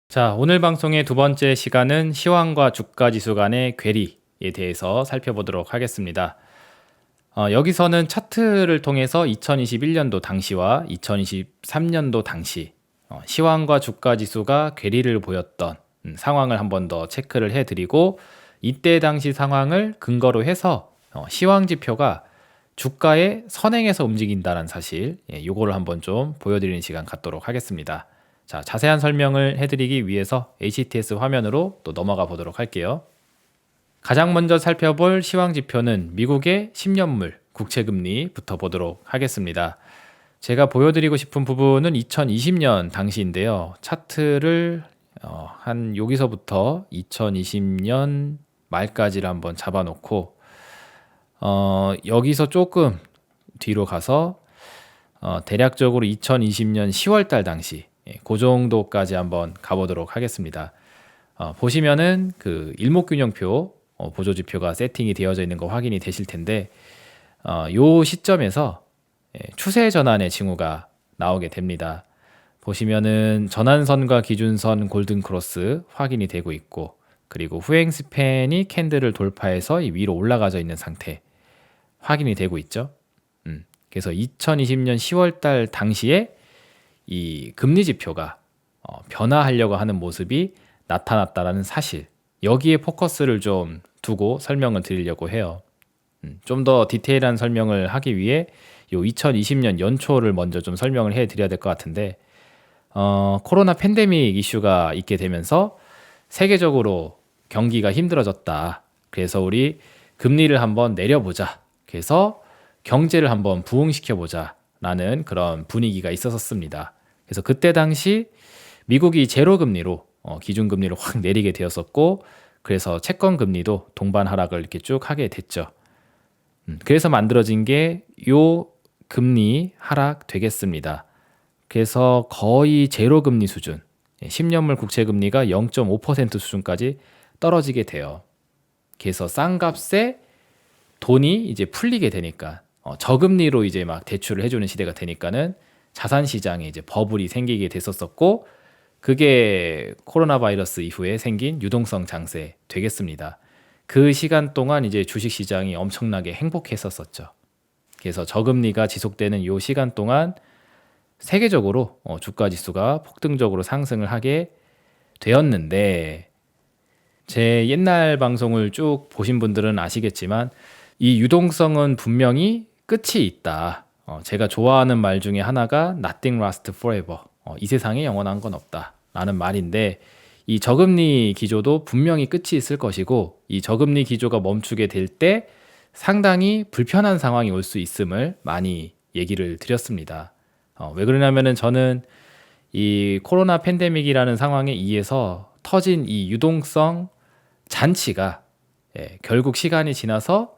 자, 오늘 방송의 두 번째 시간은 시황과 주가 지수 간의 괴리에 대해서 살펴보도록 하겠습니다. 여기서는 차트를 통해서 2021년도 당시와 2023년도 당시 시황과 주가 지수가 괴리를 보였던 상황을 한 번 더 체크를 해드리고, 이때 당시 상황을 근거로 해서 시황 지표가 주가의 선행에서 움직인다는 사실, 요거를 한번 좀 보여드리는 시간 갖도록 하겠습니다. 자, 자세한 설명을 해드리기 위해서 HTS 화면으로 또 넘어가 보도록 할게요. 가장 먼저 살펴볼 시황 지표는 미국의 10년물 국채금리부터 보도록 하겠습니다. 제가 보여드리고 싶은 부분은 2020년 당시인데요. 차트를 한 여기서부터 2020년 말까지를 한번 잡아놓고 여기서 조금 뒤로 가서 대략적으로 2020년 10월달 당시, 그 정도까지 한번 가보도록 하겠습니다. 보시면은 그 일목균형표 보조지표가 세팅이 되어져 있는 거 확인이 되실 텐데, 요 시점에서 추세 전환의 징후가 나오게 됩니다. 보시면은 전환선과 기준선 골든 크로스 확인이 되고 있고, 그리고 후행 스팬이 캔들을 돌파해서 위로 올라가져 있는 상태 확인이 되고 있죠. 그래서 2020년 10월달 당시에 이 금리 지표가 변화하려고 하는 모습이 나타났다라는 사실, 여기에 포커스를 좀 두고 설명을 드리려고 해요. 좀 더 디테일한 설명을 하기 위해 요 2020년 연초를 먼저 좀 설명을 해드려야 될 것 같은데, 코로나 팬데믹 이슈가 있게 되면서 세계적으로 경기가 힘들어졌다. 그래서 우리 금리를 한번 내려보자. 그래서 경제를 한번 부흥시켜보자 라는 그런 분위기가 있었습니다. 그래서 그때 당시 미국이 제로 금리로 기준금리를 확 내리게 되었었고, 그래서 채권 금리도 동반 하락을 이렇게 쭉 하게 됐죠. 그래서 만들어진 게 요 금리 하락 되겠습니다. 그래서 거의 제로 금리 수준, 10년물 국채 금리가 0.5% 수준까지 떨어지게 돼요. 그래서 싼 값에 돈이 이제 풀리게 되니까, 저금리로 이제 막 대출을 해주는 시대가 되니까는 자산 시장에 이제 버블이 생기게 됐었고, 그게 코로나 바이러스 이후에 생긴 유동성 장세 되겠습니다. 그 시간 동안 이제 주식 시장이 엄청나게 행복했었죠. 그래서 저금리가 지속되는 이 시간 동안 세계적으로 주가 지수가 폭등적으로 상승을 하게 되었는데, 제 옛날 방송을 쭉 보신 분들은 아시겠지만 이 유동성은 분명히 끝이 있다. 제가 좋아하는 말 중에 하나가 Nothing lasts forever. 이 세상에 영원한 건 없다 라는 말인데, 이 저금리 기조도 분명히 끝이 있을 것이고, 이 저금리 기조가 멈추게 될 때 상당히 불편한 상황이 올 수 있음을 많이 얘기를 드렸습니다. 왜 그러냐면은 저는 이 코로나 팬데믹이라는 상황에 의해서 터진 이 유동성 잔치가 결국 시간이 지나서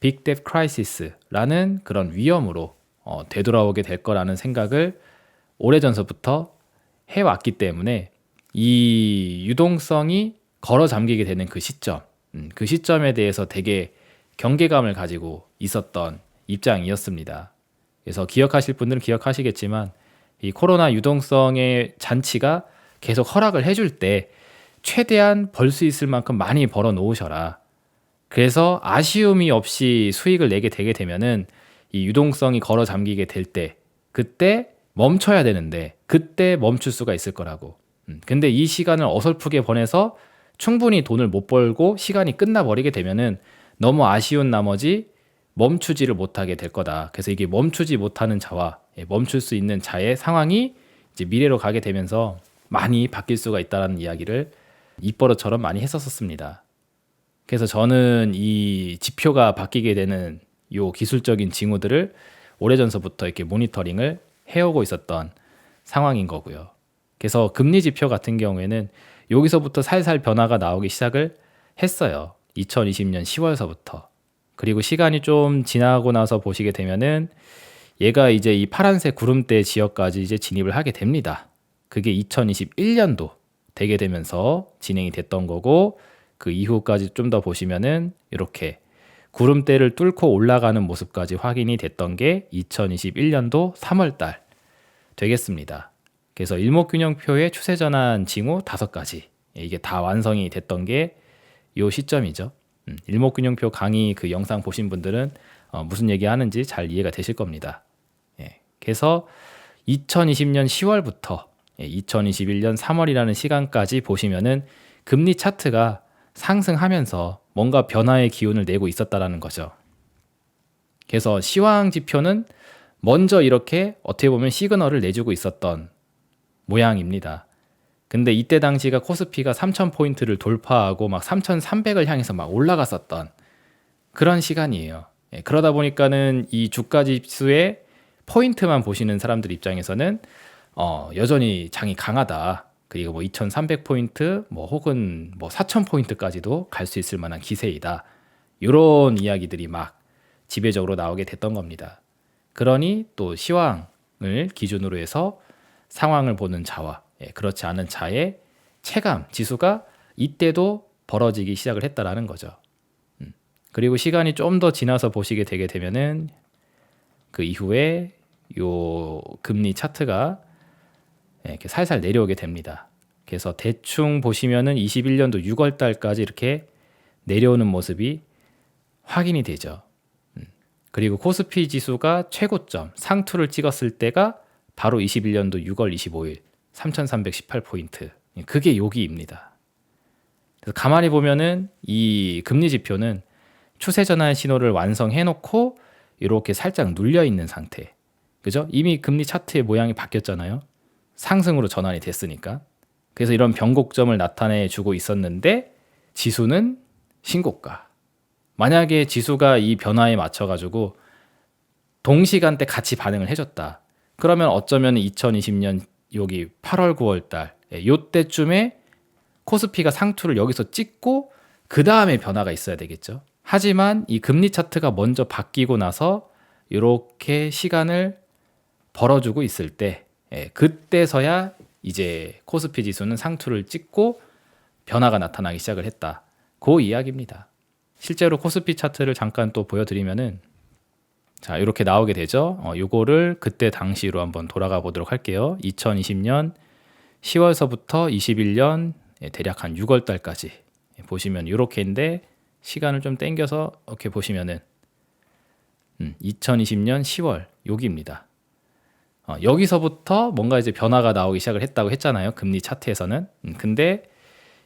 빅 뎁 크라이시스라는 그런 위험으로 되돌아오게 될 거라는 생각을 오래전서부터 해왔기 때문에, 이 유동성이 걸어 잠기게 되는 그 시점, 그 시점에 대해서 되게 경계감을 가지고 있었던 입장이었습니다. 그래서 기억하실 분들은 기억하시겠지만, 이 코로나 유동성의 잔치가 계속 허락을 해줄 때 최대한 벌 수 있을 만큼 많이 벌어 놓으셔라. 그래서 아쉬움이 없이 수익을 내게 되게 되면은 이 유동성이 걸어 잠기게 될 때, 그때 멈춰야 되는데 그때 멈출 수가 있을 거라고. 근데 이 시간을 어설프게 보내서 충분히 돈을 못 벌고 시간이 끝나버리게 되면은 너무 아쉬운 나머지 멈추지를 못하게 될 거다. 그래서 이게 멈추지 못하는 자와 멈출 수 있는 자의 상황이 이제 미래로 가게 되면서 많이 바뀔 수가 있다는 이야기를 입버릇처럼 많이 했었습니다. 그래서 저는 이 지표가 바뀌게 되는 요 기술적인 징후들을 오래전서부터 이렇게 모니터링을 해오고 있었던 상황인 거고요. 그래서 금리 지표 같은 경우에는 여기서부터 살살 변화가 나오기 시작을 했어요. 2020년 10월서부터. 그리고 시간이 좀 지나고 나서 보시게 되면은 얘가 이제 이 파란색 구름대 지역까지 이제 진입을 하게 됩니다. 그게 2021년도 되게 되면서 진행이 됐던 거고, 그 이후까지 좀 더 보시면은 이렇게 구름대를 뚫고 올라가는 모습까지 확인이 됐던 게 2021년도 3월 달 되겠습니다. 그래서 일목균형표의 추세전환 징후 5가지 이게 다 완성이 됐던 게 요 시점이죠. 일목균형표 강의 그 영상 보신 분들은 무슨 얘기하는지 잘 이해가 되실 겁니다. 예, 그래서 2020년 10월부터 2021년 3월이라는 시간까지 보시면은 금리 차트가 상승하면서 뭔가 변화의 기운을 내고 있었다라는 거죠. 그래서 시황 지표는 먼저 이렇게 어떻게 보면 시그널을 내주고 있었던 모양입니다. 근데 이때 당시가 코스피가 3,000포인트를 돌파하고 막 3,300을 향해서 막 올라갔었던 그런 시간이에요. 예, 그러다 보니까는 이 주가 지수의 포인트만 보시는 사람들 입장에서는 여전히 장이 강하다. 그리고 뭐 2,300포인트, 뭐 혹은 뭐 4,000포인트까지도 갈 수 있을 만한 기세이다. 이런 이야기들이 막 지배적으로 나오게 됐던 겁니다. 그러니 또 시황을 기준으로 해서 상황을 보는 자와 그렇지 않은 자의 체감 지수가 이때도 벌어지기 시작을 했다라는 거죠. 그리고 시간이 좀 더 지나서 보시게 되게 되면은 그 이후에 요 금리 차트가 이렇게 살살 내려오게 됩니다. 그래서 대충 보시면은 21년도 6월 달까지 이렇게 내려오는 모습이 확인이 되죠. 그리고 코스피 지수가 최고점 상투를 찍었을 때가 바로 21년도 6월 25일 3,318포인트. 그게 여기입니다. 그래서 가만히 보면은 이 금리 지표는 추세 전환 신호를 완성해 놓고 이렇게 살짝 눌려 있는 상태. 그죠? 이미 금리 차트의 모양이 바뀌었잖아요. 상승으로 전환이 됐으니까. 그래서 이런 변곡점을 나타내 주고 있었는데 지수는 신고가. 만약에 지수가 이 변화에 맞춰 가지고 동시간대 같이 반응을 해줬다. 그러면 어쩌면 2020년 여기 8월 9월 달 요때쯤에 코스피가 상투를 여기서 찍고 그 다음에 변화가 있어야 되겠죠. 하지만 이 금리 차트가 먼저 바뀌고 나서 이렇게 시간을 벌어주고 있을 때 그때서야 이제 코스피 지수는 상투를 찍고 변화가 나타나기 시작을 했다. 그 이야기입니다. 실제로 코스피 차트를 잠깐 또 보여드리면은 자 이렇게 나오게 되죠. 요거를 그때 당시로 한번 돌아가 보도록 할게요. 2020년 10월서부터 21년 대략 한 6월 달까지 보시면 이렇게인데 시간을 좀 당겨서 이렇게 보시면은 2020년 10월 여기입니다. 여기서부터 뭔가 이제 변화가 나오기 시작을 했다고 했잖아요. 금리 차트에서는. 근데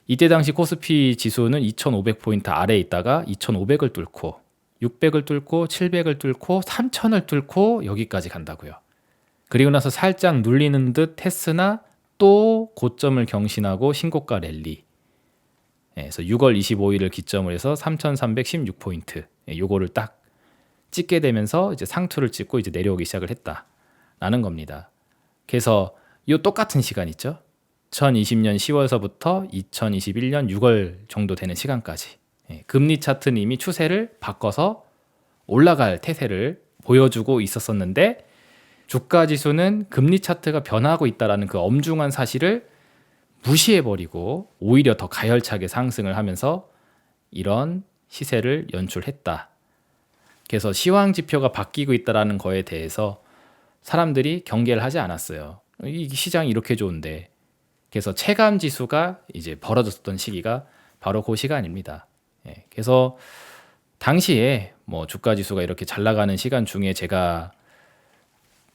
이때 당시 코스피 지수는 2,500포인트 아래에 있다가 2,500을 뚫고 600을 뚫고 700을 뚫고 3000을 뚫고 여기까지 간다고요. 그리고 나서 살짝 눌리는 듯 했으나 또 고점을 경신하고 신고가 랠리. 그래서 6월 25일을 기점으로 해서 3316포인트. 요거를 딱 찍게 되면서 이제 상투를 찍고 이제 내려오기 시작을 했다라는 겁니다. 그래서 요 똑같은 시간 있죠. 2020년 10월서부터 2021년 6월 정도 되는 시간까지 금리 차트는 이미 추세를 바꿔서 올라갈 태세를 보여주고 있었었는데 주가 지수는 금리 차트가 변하고 있다는 그 엄중한 사실을 무시해버리고 오히려 더 가열차게 상승을 하면서 이런 시세를 연출했다. 그래서 시황 지표가 바뀌고 있다는 거에 대해서 사람들이 경계를 하지 않았어요. 이 시장이 이렇게 좋은데. 그래서 체감 지수가 이제 벌어졌던 시기가 바로 그 시간입니다. 그래서 당시에 뭐 주가 지수가 이렇게 잘 나가는 시간 중에 제가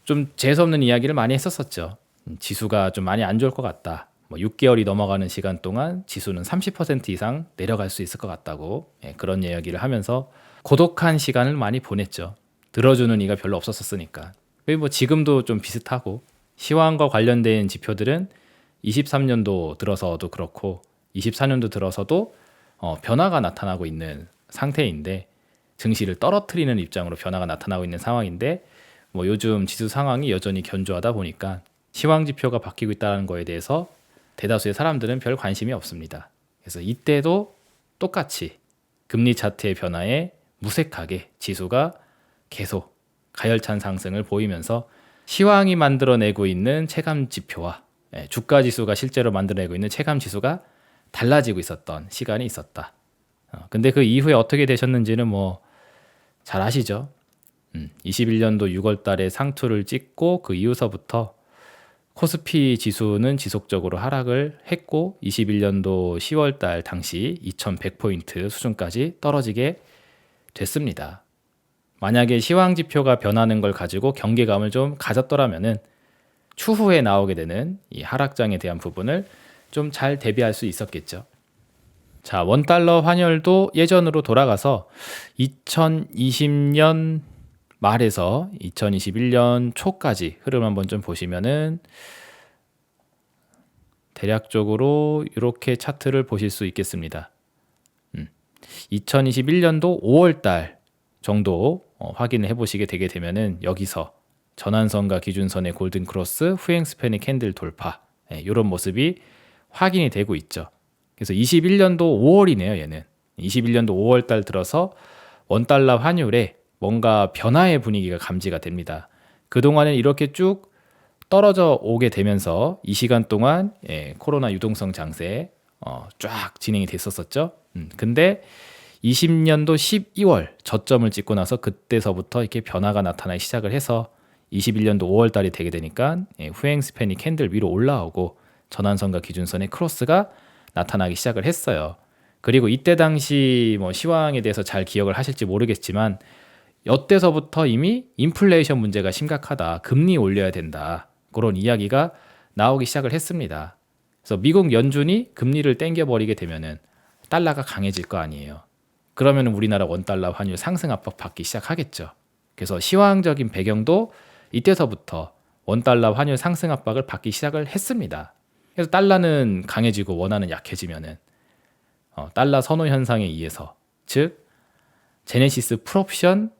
좀 재수없는 이야기를 많이 했었었죠. 지수가 좀 많이 안 좋을 것 같다. 뭐 6개월이 넘어가는 시간 동안 지수는 30% 이상 내려갈 수 있을 것 같다고 그런 이야기를 하면서 고독한 시간을 많이 보냈죠. 들어주는 이가 별로 없었으니까. 뭐 지금도 좀 비슷하고 시황과 관련된 지표들은 23년도 들어서도 그렇고 24년도 들어서도 변화가 나타나고 있는 상태인데 증시를 떨어뜨리는 입장으로 변화가 나타나고 있는 상황인데 뭐 요즘 지수 상황이 여전히 견조하다 보니까 시황 지표가 바뀌고 있다는 거에 대해서 대다수의 사람들은 별 관심이 없습니다. 그래서 이때도 똑같이 금리 차트의 변화에 무색하게 지수가 계속 가열찬 상승을 보이면서 시황이 만들어내고 있는 체감 지표와 주가 지수가 실제로 만들어내고 있는 체감 지수가 달라지고 있었던 시간이 있었다. 근데 그 이후에 어떻게 되셨는지는 뭐 잘 아시죠? 21년도 6월 달에 상투를 찍고 그 이후서부터 코스피 지수는 지속적으로 하락을 했고 21년도 10월 달 당시 2100포인트 수준까지 떨어지게 됐습니다. 만약에 시황 지표가 변하는 걸 가지고 경계감을 좀 가졌더라면은 추후에 나오게 되는 이 하락장에 대한 부분을 좀 잘 대비할 수 있었겠죠. 자, 원달러 환율도 예전으로 돌아가서 2020년 말에서 2021년 초까지 흐름 한번 좀 보시면은 대략적으로 이렇게 차트를 보실 수 있겠습니다. 2021년도 5월 달 정도 확인을 해보시게 되게 되면은 여기서 전환선과 기준선의 골든 크로스, 후행 스팬의 캔들 돌파, 이런 모습이 확인이 되고 있죠. 그래서 21년도 5월이네요, 얘는. 21년도 5월 달 들어서 원달러 환율에 뭔가 변화의 분위기가 감지가 됩니다. 그동안은 이렇게 쭉 떨어져 오게 되면서 이 시간 동안 코로나 유동성 장세 쫙 진행이 됐었었죠. 근데 20년도 12월 저점을 찍고 나서 그때서부터 이렇게 변화가 나타나기 시작을 해서 21년도 5월 달이 되게 되니까 후행 스팬이 캔들 위로 올라오고 전환선과 기준선의 크로스가 나타나기 시작을 했어요. 그리고 이때 당시 뭐 시황에 대해서 잘 기억을 하실지 모르겠지만 이때서부터 이미 인플레이션 문제가 심각하다, 금리 올려야 된다, 그런 이야기가 나오기 시작을 했습니다. 그래서 미국 연준이 금리를 땡겨버리게 되면은 달러가 강해질 거 아니에요. 그러면 우리나라 원달러 환율 상승 압박 받기 시작하겠죠. 그래서 시황적인 배경도 이때서부터 원달러 환율 상승 압박을 받기 시작을 했습니다. 그래서 달러는 강해지고 원화는 약해지면은 달러 선호 현상에 의해서, 즉 제네시스 풀옵션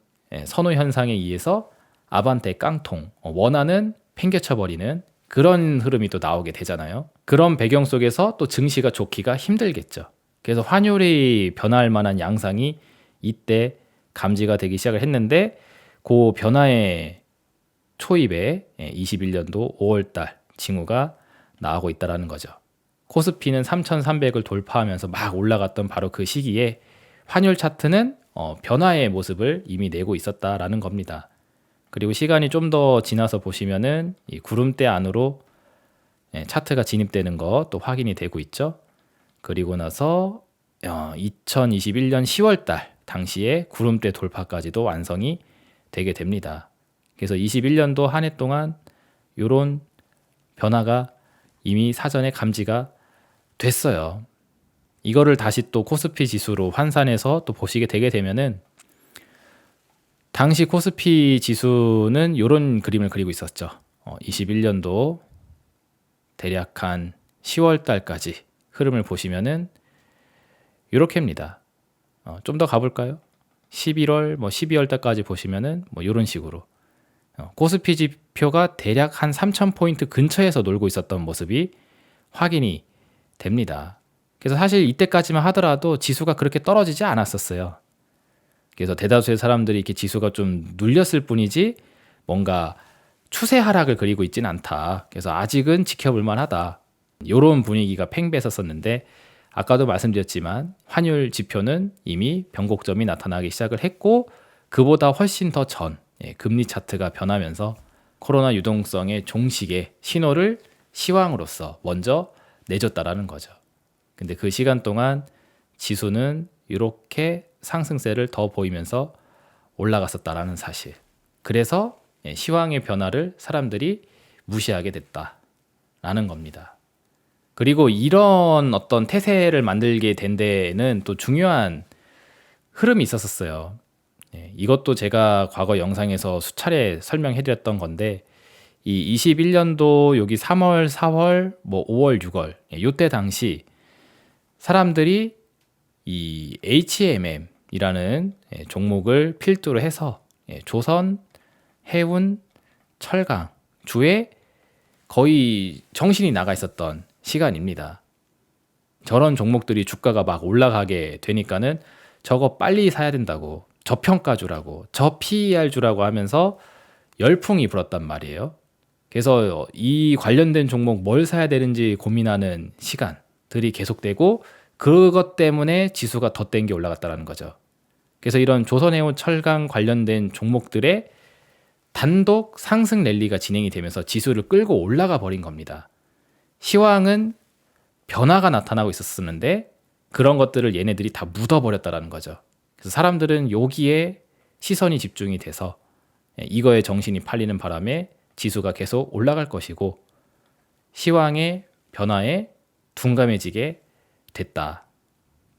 선호 현상에 의해서 아반떼 깡통, 원화는 팽개쳐버리는 그런 흐름이 또 나오게 되잖아요. 그런 배경 속에서 또 증시가 좋기가 힘들겠죠. 그래서 환율이 변화할 만한 양상이 이때 감지가 되기 시작을 했는데 그 변화의 초입에 21년도 5월달 징후가 나오고 있다는 거죠. 코스피는 3,300을 돌파하면서 막 올라갔던 바로 그 시기에 환율 차트는 변화의 모습을 이미 내고 있었다라는 겁니다. 그리고 시간이 좀 더 지나서 보시면은 이 구름대 안으로 차트가 진입되는 거 또 확인이 되고 있죠. 그리고 나서 2021년 10월 달 당시에 구름대 돌파까지도 완성이 되게 됩니다. 그래서 21년도 한 해 동안 이런 변화가 이미 사전에 감지가 됐어요. 이거를 다시 또 코스피 지수로 환산해서 또 보시게 되게 되면은 당시 코스피 지수는 이런 그림을 그리고 있었죠. 21년도 대략 한 10월 달까지 흐름을 보시면은 이렇게입니다. 좀 더 가볼까요? 11월, 12월 달까지 보시면은 이런 식으로 코스피 지표가 대략 한 3,000포인트 근처에서 놀고 있었던 모습이 확인이 됩니다. 그래서 사실 이때까지만 하더라도 지수가 그렇게 떨어지지 않았었어요. 그래서 대다수의 사람들이 이렇게 지수가 좀 눌렸을 뿐이지 뭔가 추세 하락을 그리고 있지는 않다. 그래서 아직은 지켜볼 만하다. 이런 분위기가 팽배했었는데 아까도 말씀드렸지만 환율 지표는 이미 변곡점이 나타나기 시작을 했고 그보다 훨씬 더 전 금리 차트가 변하면서 코로나 유동성의 종식의 신호를 시황으로서 먼저 내줬다라는 거죠. 근데 그 시간 동안 지수는 이렇게 상승세를 더 보이면서 올라갔었다라는 사실. 그래서 시황의 변화를 사람들이 무시하게 됐다라는 겁니다. 그리고 이런 어떤 태세를 만들게 된 데에는 또 중요한 흐름이 있었어요. 이것도 제가 과거 영상에서 수차례 설명해드렸던 건데 이 21년도 여기 3월, 4월, 5월, 6월 이때 당시 사람들이 이 HMM이라는 종목을 필두로 해서 조선, 해운, 철강 주에 거의 정신이 나가 있었던 시간입니다. 저런 종목들이 주가가 막 올라가게 되니까는 저거 빨리 사야 된다고, 저평가주라고, 저 PER주라고 하면서 열풍이 불었단 말이에요. 그래서 이 관련된 종목 뭘 사야 되는지 고민하는 시간들이 계속되고 그것 때문에 지수가 더 땡겨 올라갔다는 거죠. 그래서 이런 조선해운 철강 관련된 종목들의 단독 상승 랠리가 진행이 되면서 지수를 끌고 올라가 버린 겁니다. 시황은 변화가 나타나고 있었는데 그런 것들을 얘네들이 다 묻어버렸다라는 거죠. 그래서 사람들은 여기에 시선이 집중이 돼서 이거에 정신이 팔리는 바람에 지수가 계속 올라갈 것이고 시황의 변화에 둔감해지게 됐다.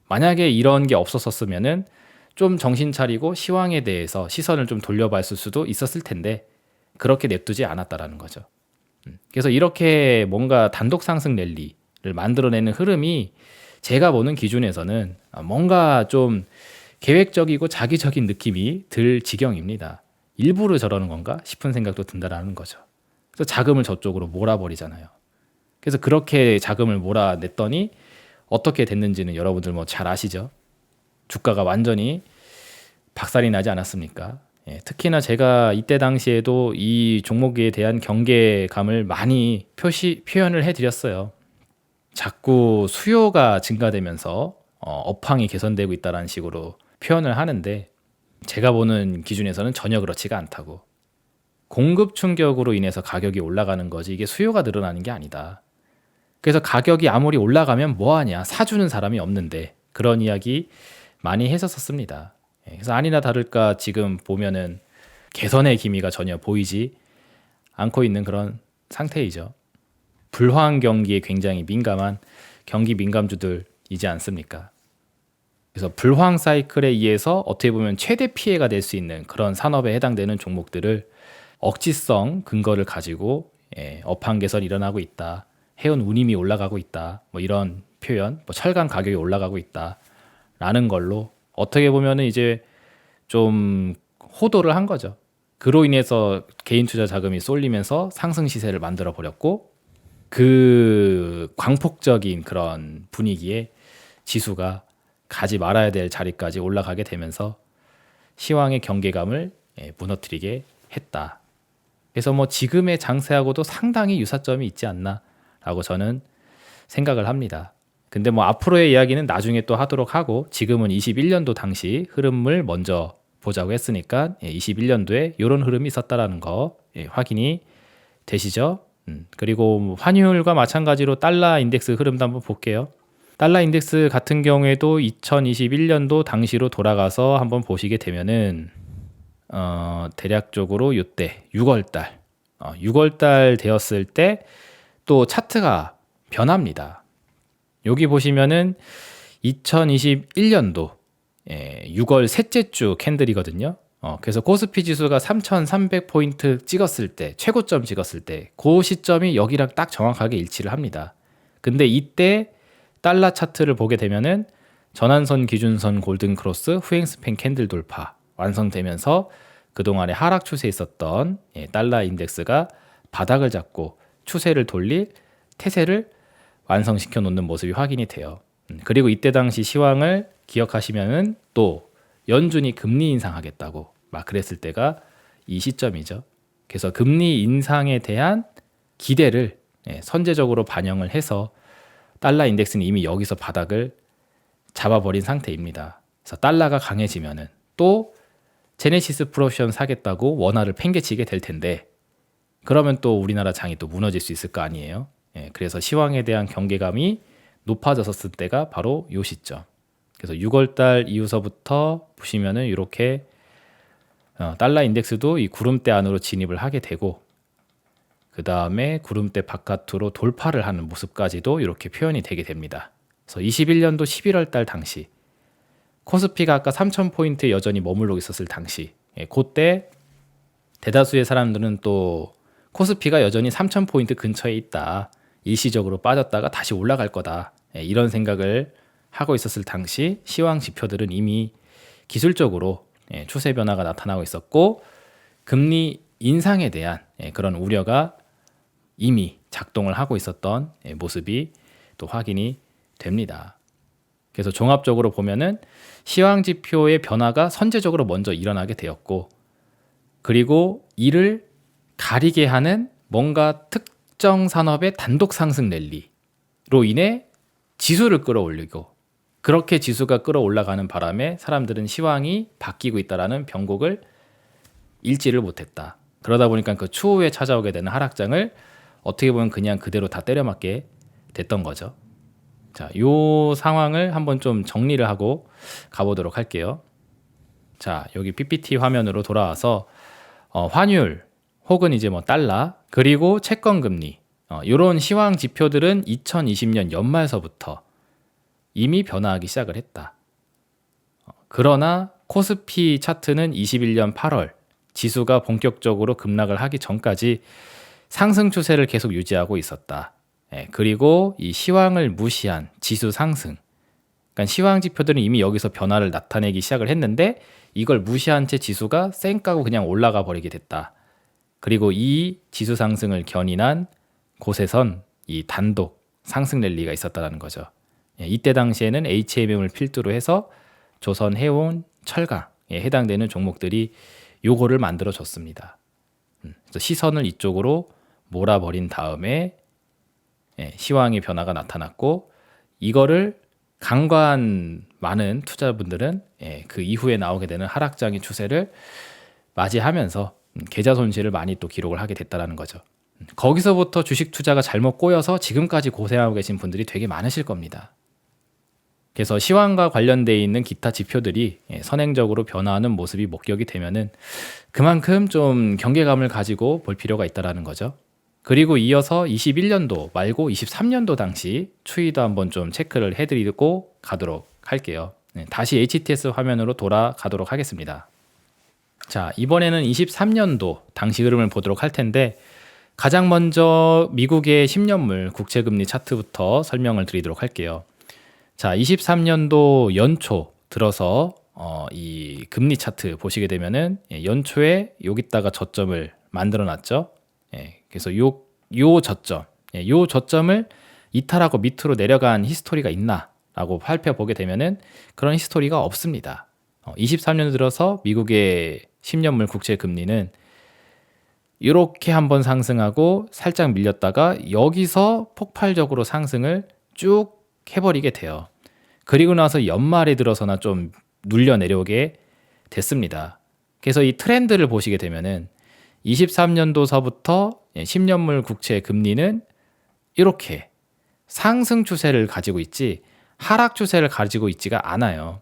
만약에 이런 게 없었었으면은 좀 정신 차리고 시황에 대해서 시선을 좀 돌려봤을 수도 있었을 텐데 그렇게 냅두지 않았다라는 거죠. 그래서 이렇게 뭔가 단독 상승 랠리를 만들어내는 흐름이 제가 보는 기준에서는 뭔가 좀 계획적이고 자기적인 느낌이 들 지경입니다. 일부러 저러는 건가 싶은 생각도 든다라는 거죠. 그래서 자금을 저쪽으로 몰아버리잖아요. 그래서 그렇게 자금을 몰아냈더니 어떻게 됐는지는 여러분들 뭐 잘 아시죠? 주가가 완전히 박살이 나지 않았습니까? 특히나 제가 이때 당시에도 이 종목에 대한 경계감을 많이 표현을 해드렸어요. 자꾸 수요가 증가되면서 업황이 개선되고 있다는 식으로 표현을 하는데 제가 보는 기준에서는 전혀 그렇지가 않다고. 공급 충격으로 인해서 가격이 올라가는 거지 이게 수요가 늘어나는 게 아니다. 그래서 가격이 아무리 올라가면 뭐하냐, 사주는 사람이 없는데, 그런 이야기 많이 했었습니다. 그래서 아니나 다를까 지금 보면은 개선의 기미가 전혀 보이지 않고 있는 그런 상태이죠. 불황 경기에 굉장히 민감한 경기 민감주들이지 않습니까? 그래서 불황 사이클에 의해서 어떻게 보면 최대 피해가 될 수 있는 그런 산업에 해당되는 종목들을 억지성 근거를 가지고 업황 개선이 일어나고 있다. 해운 운임이 올라가고 있다. 뭐 이런 표현, 뭐 철강 가격이 올라가고 있다라는 걸로 어떻게 보면은 이제 좀 호도를 한 거죠. 그로 인해서 개인 투자 자금이 쏠리면서 상승 시세를 만들어 버렸고 그 광폭적인 그런 분위기에 지수가 가지 말아야 될 자리까지 올라가게 되면서 시황의 경계감을 무너뜨리게 했다. 그래서 뭐 지금의 장세하고도 상당히 유사점이 있지 않나라고 저는 생각을 합니다. 근데 뭐 앞으로의 이야기는 나중에 또 하도록 하고 지금은 21년도 당시 흐름을 먼저 보자고 했으니까 21년도에 이런 흐름이 있었다라는 거 확인이 되시죠? 그리고 환율과 마찬가지로 달러 인덱스 흐름도 한번 볼게요. 달러 인덱스 같은 경우에도 2021년도 당시로 돌아가서 한번 보시게 되면은 대략적으로 이때 6월달 되었을 때 또 차트가 변합니다. 여기 보시면은 2021년도 6월 셋째 주 캔들이거든요. 그래서 코스피 지수가 3,300포인트 찍었을 때, 최고점 찍었을 때, 그 시점이 여기랑 딱 정확하게 일치를 합니다. 근데 이때 달러 차트를 보게 되면은 전환선, 기준선, 골든 크로스, 후행스팬 캔들 돌파 완성되면서 그동안에 하락 추세에 있었던 달러 인덱스가 바닥을 잡고 추세를 돌릴 태세를 완성시켜 놓는 모습이 확인이 돼요. 그리고 이때 당시 시황을 기억하시면은 또 연준이 금리 인상하겠다고 막 그랬을 때가 이 시점이죠. 그래서 금리 인상에 대한 기대를 선제적으로 반영을 해서 달러 인덱스는 이미 여기서 바닥을 잡아버린 상태입니다. 그래서 달러가 강해지면은 또 제네시스 풀옵션 사겠다고 원화를 팽개치게 될 텐데 그러면 또 우리나라 장이 또 무너질 수 있을 거 아니에요. 그래서 시황에 대한 경계감이 높아졌을 때가 바로 이 시점. 그래서 6월달 이후서부터 보시면은 이렇게 달러 인덱스도 이 구름대 안으로 진입을 하게 되고 그 다음에 구름대 바깥으로 돌파를 하는 모습까지도 이렇게 표현이 되게 됩니다. 그래서 21년도 11월달 당시 코스피가 아까 3,000포인트에 여전히 머물러 있었을 당시 그때 대다수의 사람들은 또 코스피가 여전히 3,000포인트 근처에 있다. 일시적으로 빠졌다가 다시 올라갈 거다. 이런 생각을 하고 있었을 당시 시황 지표들은 이미 기술적으로 추세 변화가 나타나고 있었고 금리 인상에 대한 그런 우려가 이미 작동을 하고 있었던 모습이 또 확인이 됩니다. 그래서 종합적으로 보면은 시황 지표의 변화가 선제적으로 먼저 일어나게 되었고 그리고 이를 가리게 하는 뭔가 특정 산업의 단독 상승 랠리로 인해 지수를 끌어올리고 그렇게 지수가 끌어올라가는 바람에 사람들은 시황이 바뀌고 있다라는 병곡을 읽지를 못했다. 그러다 보니까 그 추후에 찾아오게 되는 하락장을 어떻게 보면 그냥 그대로 다 때려맞게 됐던 거죠. 자, 요 상황을 한번 좀 정리를 하고 가보도록 할게요. 자, 여기 PPT 화면으로 돌아와서 환율 혹은 이제 뭐 달러 그리고 채권 금리 이런 시황 지표들은 2020년 연말서부터 이미 변화하기 시작을 했다. 그러나 코스피 차트는 21년 8월 지수가 본격적으로 급락을 하기 전까지 상승 추세를 계속 유지하고 있었다. 그리고 이 시황을 무시한 지수 상승. 그러니까 시황 지표들은 이미 여기서 변화를 나타내기 시작을 했는데 이걸 무시한 채 지수가 쌩까고 그냥 올라가 버리게 됐다. 그리고 이 지수 상승을 견인한 곳에선 이 단독 상승 랠리가 있었다는 거죠. 이때 당시에는 HMM을 필두로 해서 조선, 해운, 철강에 해당되는 종목들이 요거를 만들어 줬습니다. 그래서 시선을 이쪽으로 몰아버린 다음에 시황의 변화가 나타났고 이거를 간과한 많은 투자분들은 그 이후에 나오게 되는 하락장의 추세를 맞이하면서 계좌 손실을 많이 또 기록을 하게 됐다는 거죠. 거기서부터 주식 투자가 잘못 꼬여서 지금까지 고생하고 계신 분들이 되게 많으실 겁니다. 그래서 시황과 관련되어 있는 기타 지표들이 선행적으로 변화하는 모습이 목격이 되면은 그만큼 좀 경계감을 가지고 볼 필요가 있다는 거죠. 그리고 이어서 21년도 말고 23년도 당시 추이도 한번 좀 체크를 해드리고 가도록 할게요. 다시 HTS 화면으로 돌아가도록 하겠습니다. 자, 이번에는 23년도 당시 흐름을 보도록 할 텐데 가장 먼저 미국의 10년물 국채금리 차트부터 설명을 드리도록 할게요. 자, 23년도 연초 들어서 이 금리 차트 보시게 되면은 연초에 여기다가 저점을 만들어 놨죠. 그래서 요 저점을 이탈하고 밑으로 내려간 히스토리가 있나라고 살펴보게 되면은 그런 히스토리가 없습니다. 23년 들어서 미국의 10년물 국채 금리는 이렇게 한번 상승하고 살짝 밀렸다가 여기서 폭발적으로 상승을 쭉 해버리게 돼요. 그리고 나서 연말에 들어서나 좀 눌려 내려오게 됐습니다. 그래서 이 트렌드를 보시게 되면은 23년도서부터 10년물 국채 금리는 이렇게 상승 추세를 가지고 있지 하락 추세를 가지고 있지가 않아요.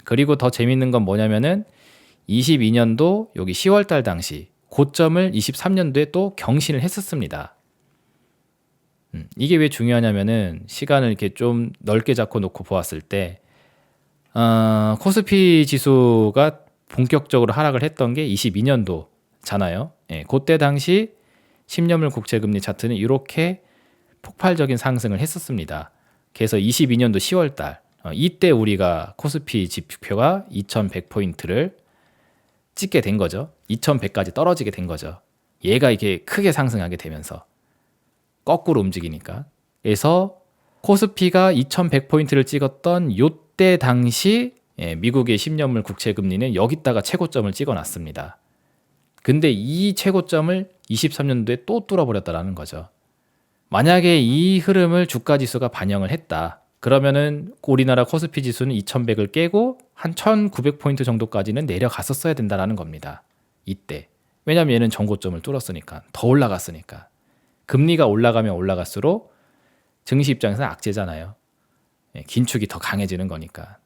그리고 더 재밌는 건 뭐냐면은 22년도 여기 10월달 당시 고점을 23년도에 또 경신을 했었습니다. 이게 왜 중요하냐면은 시간을 이렇게 좀 넓게 잡고 놓고 보았을 때 코스피 지수가 본격적으로 하락을 했던 게 22년도잖아요. 그때 당시 10년물 국채금리 차트는 이렇게 폭발적인 상승을 했었습니다. 그래서 22년도 10월달 이때 우리가 코스피 지표가 2100포인트를 찍게 된 거죠. 2100까지 떨어지게 된 거죠. 얘가 이렇게 크게 상승하게 되면서 거꾸로 움직이니까. 그래서 코스피가 2100포인트를 찍었던 요때 당시 미국의 10년물 국채 금리는 여기다가 최고점을 찍어놨습니다. 근데 이 최고점을 23년도에 또 뚫어버렸다는 거죠. 만약에 이 흐름을 주가지수가 반영을 했다. 그러면은 우리나라 코스피 지수는 2100을 깨고 한 1900포인트 정도까지는 내려갔었어야 된다는 겁니다. 이때. 왜냐면 얘는 전고점을 뚫었으니까. 더 올라갔으니까. 금리가 올라가면 올라갈수록 증시 입장에서는 악재잖아요. 긴축이 더 강해지는 거니까.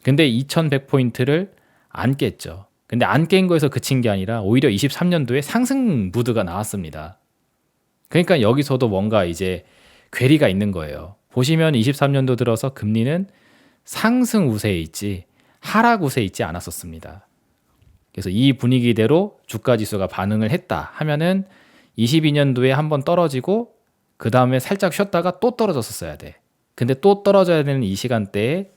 근데 2100포인트를 안 깼죠. 근데 안 깬 거에서 그친 게 아니라 오히려 23년도에 상승 무드가 나왔습니다. 그러니까 여기서도 뭔가 이제 괴리가 있는 거예요. 보시면 23년도 들어서 금리는 상승 우세에 있지 하락 우세에 있지 않았었습니다. 그래서 이 분위기대로 주가 지수가 반응을 했다 하면은 22년도에 한번 떨어지고 그 다음에 살짝 쉬었다가 또 떨어졌었어야 돼. 근데 또 떨어져야 되는 이 시간대에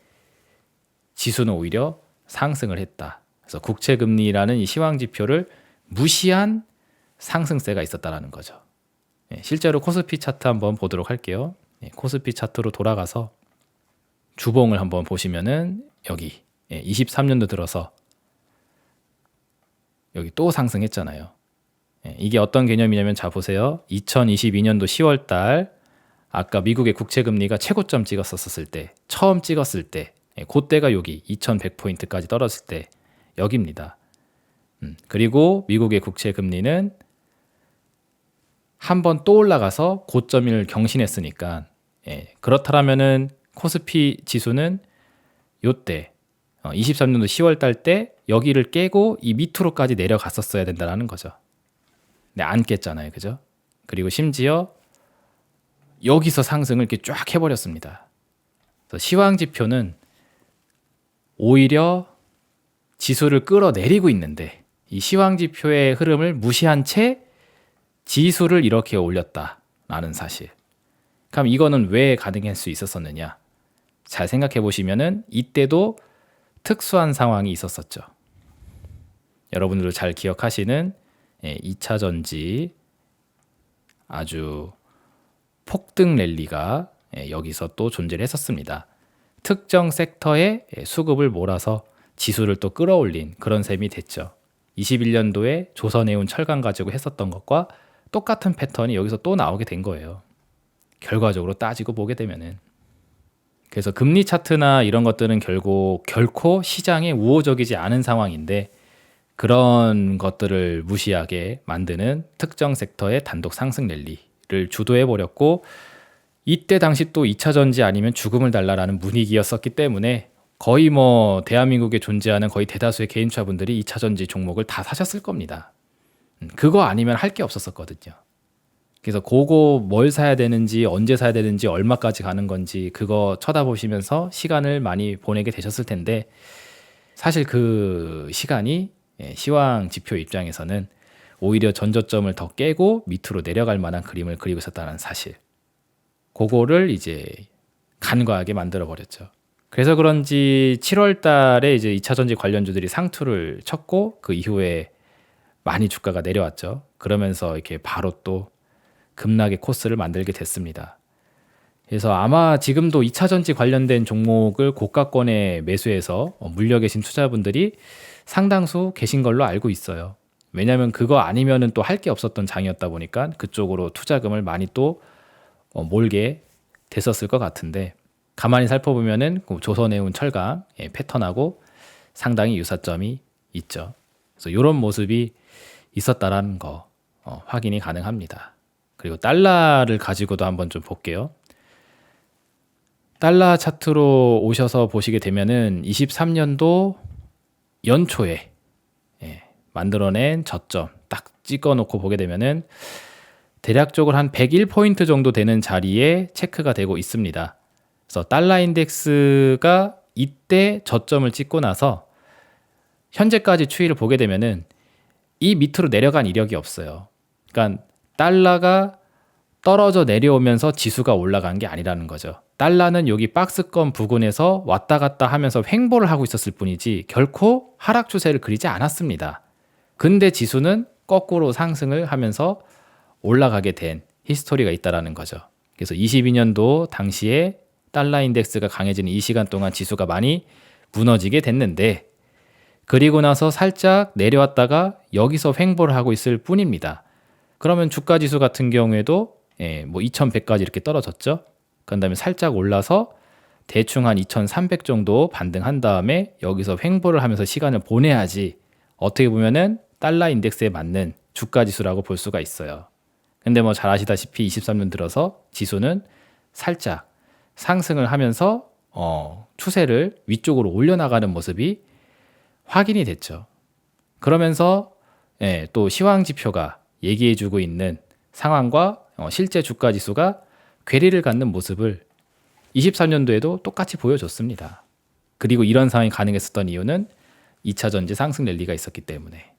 지수는 오히려 상승을 했다. 그래서 국채금리라는 이 시황지표를 무시한 상승세가 있었다는 거죠. 실제로 코스피 차트 한번 보도록 할게요. 코스피 차트로 돌아가서 주봉을 한번 보시면은 여기 23년도 들어서 여기 또 상승했잖아요. 이게 어떤 개념이냐면 자 보세요. 2022년도 10월 달 아까 미국의 국채금리가 최고점 찍었었을 때 처음 찍었을 때 그때가 여기 2100포인트까지 떨어졌을 때 여기입니다. 그리고 미국의 국채 금리는 한 번 또 올라가서 고점을 경신했으니까 그렇다면은 코스피 지수는 요때 23년도 10월 달 때 여기를 깨고 이 밑으로까지 내려갔었어야 된다는 거죠. 근데 안 깼잖아요. 그죠? 그리고 심지어 여기서 상승을 이렇게 쫙 해버렸습니다. 그래서 시황 지표는 오히려 지수를 끌어내리고 있는데 이 시황 지표의 흐름을 무시한 채 지수를 이렇게 올렸다라는 사실. 그럼 이거는 왜 가능할 수 있었었느냐? 잘 생각해 보시면은 이때도 특수한 상황이 있었었죠. 여러분들도 잘 기억하시는 2차 전지 아주 폭등 랠리가 여기서 또 존재를 했었습니다. 특정 섹터에 수급을 몰아서 지수를 또 끌어올린 그런 셈이 됐죠. 21년도에 조선해운 철강 가지고 했었던 것과 똑같은 패턴이 여기서 또 나오게 된 거예요. 결과적으로 따지고 보게 되면은. 그래서 금리 차트나 이런 것들은 결코 시장에 우호적이지 않은 상황인데 그런 것들을 무시하게 만드는 특정 섹터의 단독 상승 랠리를 주도해 버렸고 이때 당시 또 2차 전지 아니면 죽음을 달라라는 분위기였었기 때문에 거의 대한민국에 존재하는 거의 대다수의 개인투자분들이 2차 전지 종목을 다 사셨을 겁니다. 그거 아니면 할 게 없었거든요. 그래서 그거 뭘 사야 되는지 언제 사야 되는지 얼마까지 가는 건지 그거 쳐다보시면서 시간을 많이 보내게 되셨을 텐데 사실 그 시간이 시황 지표 입장에서는 오히려 전저점을 더 깨고 밑으로 내려갈 만한 그림을 그리고 있었다는 사실. 그거를 이제 간과하게 만들어 버렸죠. 그래서 그런지 7월 달에 이제 2차 전지 관련주들이 상투를 쳤고 그 이후에 많이 주가가 내려왔죠. 그러면서 이렇게 바로 또 급락의 코스를 만들게 됐습니다. 그래서 아마 지금도 2차 전지 관련된 종목을 고가권에 매수해서 물려 계신 투자분들이 상당수 계신 걸로 알고 있어요. 왜냐하면 그거 아니면은 또 할 게 없었던 장이었다 보니까 그쪽으로 투자금을 많이 또 몰게 됐었을 것 같은데 가만히 살펴보면은 조선해운 철강 패턴하고 상당히 유사점이 있죠. 그래서 이런 모습이 있었다라는 거 확인이 가능합니다. 그리고 달러를 가지고도 한번 좀 볼게요. 달러 차트로 오셔서 보시게 되면은 23년도 연초에 만들어낸 저점 딱 찍어놓고 보게 되면은 대략적으로 한 101포인트 정도 되는 자리에 체크가 되고 있습니다. 그래서 달러 인덱스가 이때 저점을 찍고 나서 현재까지 추이를 보게 되면은 이 밑으로 내려간 이력이 없어요. 그러니까 달러가 떨어져 내려오면서 지수가 올라간 게 아니라는 거죠. 달러는 여기 박스권 부근에서 왔다 갔다 하면서 횡보를 하고 있었을 뿐이지 결코 하락 추세를 그리지 않았습니다. 근데 지수는 거꾸로 상승을 하면서 올라가게 된 히스토리가 있다라는 거죠. 그래서 22년도 당시에 달러 인덱스가 강해지는 이 시간 동안 지수가 많이 무너지게 됐는데 그리고 나서 살짝 내려왔다가 여기서 횡보를 하고 있을 뿐입니다. 그러면 주가 지수 같은 경우에도 2100까지 이렇게 떨어졌죠. 그 다음에 살짝 올라서 대충 한 2300 정도 반등한 다음에 여기서 횡보를 하면서 시간을 보내야지 어떻게 보면은 달러 인덱스에 맞는 주가 지수라고 볼 수가 있어요. 근데 잘 아시다시피 23년 들어서 지수는 살짝 상승을 하면서 추세를 위쪽으로 올려나가는 모습이 확인이 됐죠. 그러면서 또 시황 지표가 얘기해주고 있는 상황과 실제 주가 지수가 괴리를 갖는 모습을 23년도에도 똑같이 보여줬습니다. 그리고 이런 상황이 가능했었던 이유는 2차 전지 상승 랠리가 있었기 때문에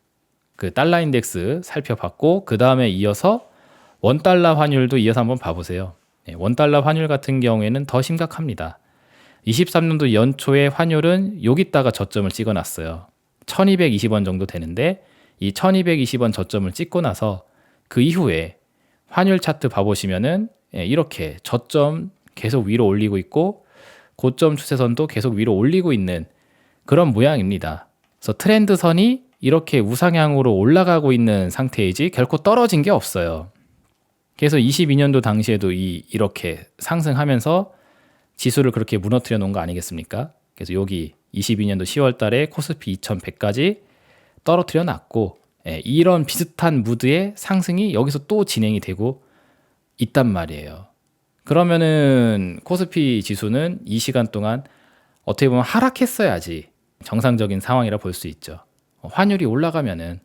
그 달러 인덱스 살펴봤고 그 다음에 이어서 원달러 환율도 이어서 한번 봐보세요. 원달러 환율 같은 경우에는 더 심각합니다. 23년도 연초에 환율은 여기다가 저점을 찍어놨어요. 1220원 정도 되는데 이 1220원 저점을 찍고 나서 그 이후에 환율 차트 봐보시면은 이렇게 저점 계속 위로 올리고 있고 고점 추세선도 계속 위로 올리고 있는 그런 모양입니다. 그래서 트렌드선이 이렇게 우상향으로 올라가고 있는 상태이지 결코 떨어진 게 없어요. 그래서 22년도 당시에도 이렇게 상승하면서 지수를 그렇게 무너뜨려 놓은 거 아니겠습니까? 그래서 여기 22년도 10월 달에 코스피 2100까지 떨어뜨려 놨고 이런 비슷한 무드의 상승이 여기서 또 진행이 되고 있단 말이에요. 그러면은 코스피 지수는 이 시간 동안 어떻게 보면 하락했어야지 정상적인 상황이라 볼 수 있죠. 환율이 올라가면은